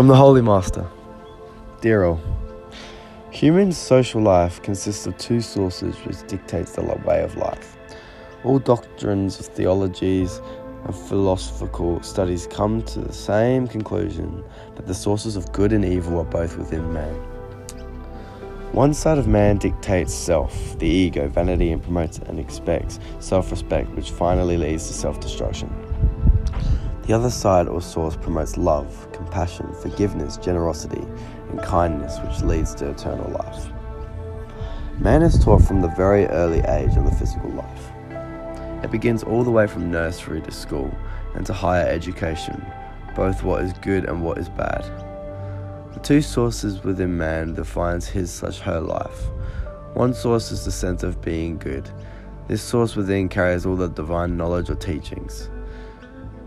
From the Holy Master. Dear all, human social life consists of two sources which dictates the way of life. All doctrines of theologies and philosophical studies come to the same conclusion, that the sources of good and evil are both within man. One side of man dictates self, the ego, vanity, and promotes and expects self-respect, which finally leads to self-destruction. The other side or source promotes love, compassion, forgiveness, generosity, and kindness, which leads to eternal life. Man is taught from the very early age of the physical life. It begins all the way from nursery to school and to higher education, both what is good and what is bad. The two sources within man defines his/her life. One source is the sense of being good. This source within carries all the divine knowledge or teachings.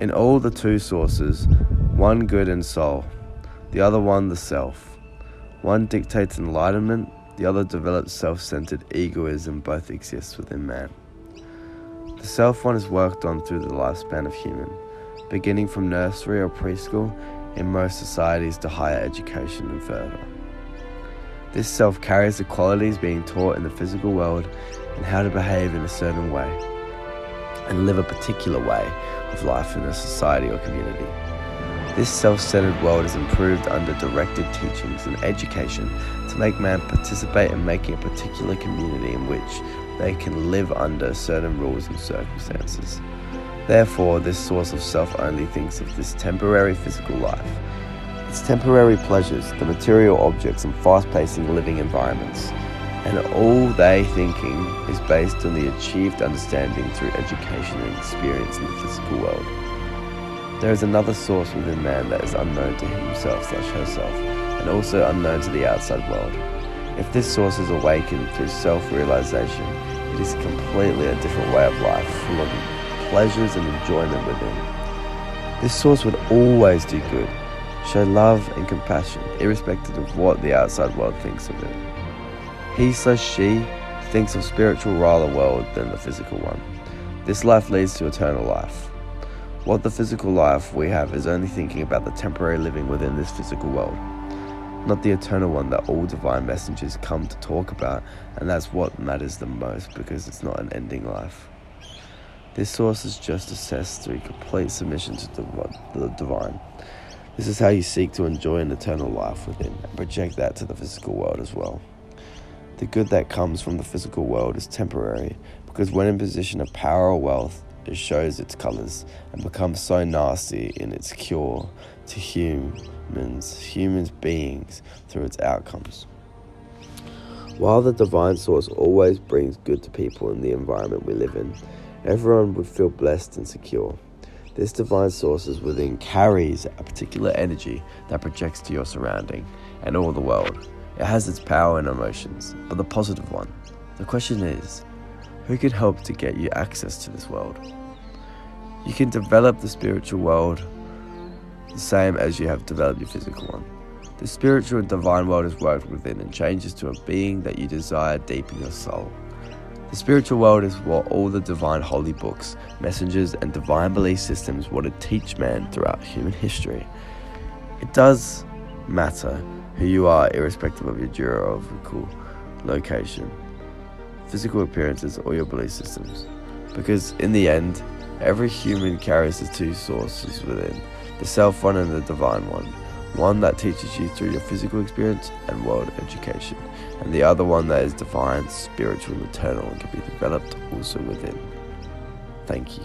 In all the two sources, one good and soul, the other one the self. One dictates enlightenment, the other develops self-centered egoism. Both exist within man. The self one is worked on through the lifespan of human, beginning from nursery or preschool in most societies to higher education and further. This self carries the qualities being taught in the physical world and how to behave in a certain way and live a particular way of life in a society or community. This self-centered world is improved under directed teachings and education to make man participate in making a particular community in which they can live under certain rules and circumstances. Therefore, this source of self only thinks of this temporary physical life, its temporary pleasures, the material objects and fast-pacing living environments, and all they thinking is based on the achieved understanding through education and experience in the physical world. There is another source within man that is unknown to himself/herself and also unknown to the outside world. If this source is awakened through self-realization, it is completely a different way of life, full of pleasures and enjoyment within. This source would always do good, show love and compassion, irrespective of what the outside world thinks of it. He/she thinks of spiritual rather world than the physical one. This life leads to eternal life. What the physical life we have is only thinking about the temporary living within this physical world, not the eternal one that all divine messengers come to talk about, and that's what matters the most because it's not an ending life. This source is just assessed through complete submission to the divine. This is how you seek to enjoy an eternal life within and project that to the physical world as well. The good that comes from the physical world is temporary because when in position of power or wealth, it shows its colors and becomes so nasty in its cure to humans beings through its outcomes. While the divine source always brings good to people in the environment we live in, everyone would feel blessed and secure. This divine source is within carries a particular energy that projects to your surrounding and all the world. It has its power and emotions, but the positive one. The question is, who can help to get you access to this world? You can develop the spiritual world the same as you have developed your physical one. The spiritual and divine world is worked within and changes to a being that you desire deep in your soul. The spiritual world is what all the divine holy books, messengers, and divine belief systems want to teach man throughout human history. It does matter who you are, irrespective of your geographical location, physical appearances, or your belief systems. Because in the end, every human carries the two sources within, the self one and the divine one that teaches you through your physical experience and world education, and the other one that is divine, spiritual, and eternal and can be developed also within. Thank you.